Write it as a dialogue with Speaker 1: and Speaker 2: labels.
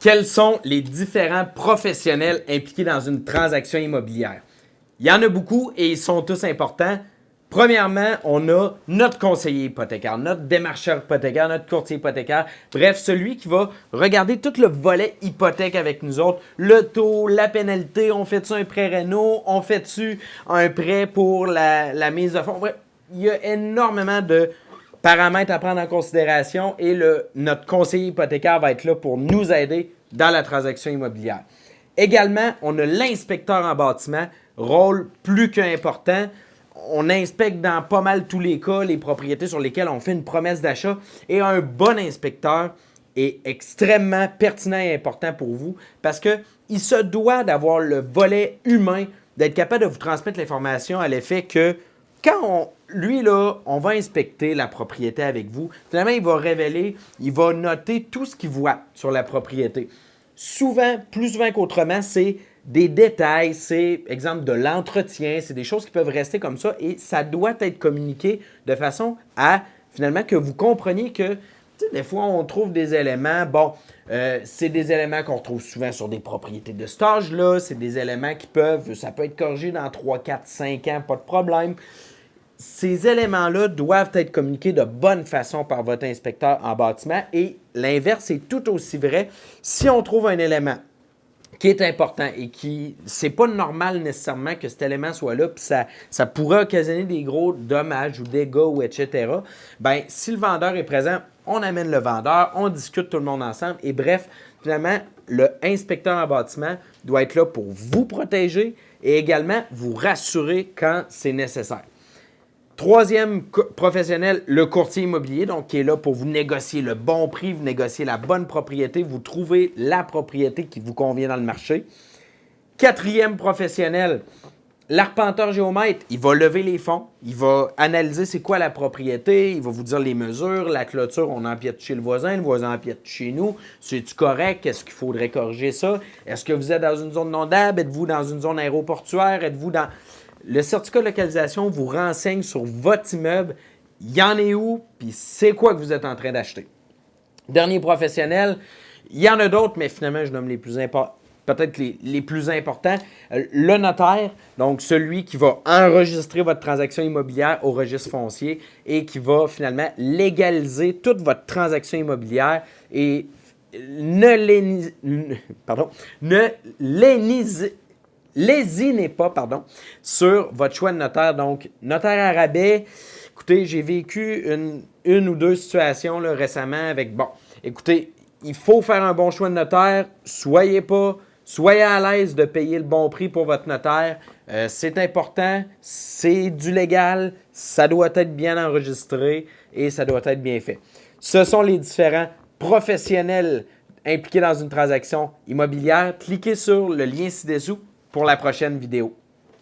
Speaker 1: Quels sont les différents professionnels impliqués dans une transaction immobilière? Il y en a beaucoup et ils sont tous importants. Premièrement, on a notre conseiller hypothécaire, notre démarcheur hypothécaire, notre courtier hypothécaire. Bref, celui qui va regarder tout le volet hypothèque avec nous autres. Le taux, la pénalité, on fait-tu un prêt réno, on fait-tu un prêt pour la mise de fonds. Bref, il y a énormément de paramètres à prendre en considération et notre conseiller hypothécaire va être là pour nous aider dans la transaction immobilière. Également, on a l'inspecteur en bâtiment, rôle plus qu'important. On inspecte dans pas mal tous les cas les propriétés sur lesquelles on fait une promesse d'achat et un bon inspecteur est extrêmement pertinent et important pour vous parce qu'il se doit d'avoir le volet humain, d'être capable de vous transmettre l'information à l'effet que quand on va inspecter la propriété avec vous, finalement, il va révéler, il va noter tout ce qu'il voit sur la propriété. Souvent, plus souvent qu'autrement, c'est des détails, c'est, exemple, de l'entretien, c'est des choses qui peuvent rester comme ça et ça doit être communiqué de façon à, finalement, que vous compreniez que, des fois, on trouve des éléments, c'est des éléments qu'on retrouve souvent sur des propriétés de cet âge-là, c'est des éléments ça peut être corrigé dans 3, 4, 5 ans, pas de problème. Ces éléments-là doivent être communiqués de bonne façon par votre inspecteur en bâtiment et l'inverse est tout aussi vrai. Si on trouve un élément qui est important et c'est pas normal nécessairement que cet élément soit là, puis ça pourrait occasionner des gros dommages ou dégâts ou etc. Bien, si le vendeur est présent, on amène le vendeur, on discute tout le monde ensemble et bref, finalement, le inspecteur en bâtiment doit être là pour vous protéger et également vous rassurer quand c'est nécessaire. Troisième professionnel, le courtier immobilier, donc qui est là pour vous négocier le bon prix, vous négocier la bonne propriété, vous trouvez la propriété qui vous convient dans le marché. Quatrième professionnel, l'arpenteur géomètre, il va lever les fonds, il va analyser c'est quoi la propriété, il va vous dire les mesures, la clôture, on empiète chez le voisin empiète chez nous, c'est-tu correct, est-ce qu'il faudrait corriger ça, est-ce que vous êtes dans une zone non d'hab, êtes-vous dans une zone aéroportuaire, êtes-vous dans... Le certificat de localisation vous renseigne sur votre immeuble, il y en est où, puis c'est quoi que vous êtes en train d'acheter. Dernier professionnel, il y en a d'autres, mais finalement, je nomme les plus importants, peut-être les plus importants. Le notaire, donc celui qui va enregistrer votre transaction immobilière au registre foncier et qui va finalement légaliser toute votre transaction immobilière et lésinez pas, sur votre choix de notaire. Donc, notaire à rabais, écoutez, j'ai vécu une ou deux situations là, récemment avec, écoutez, il faut faire un bon choix de notaire, soyez à l'aise de payer le bon prix pour votre notaire. C'est important, c'est du légal, ça doit être bien enregistré et ça doit être bien fait. Ce sont les différents professionnels impliqués dans une transaction immobilière. Cliquez sur le lien ci-dessous pour la prochaine vidéo.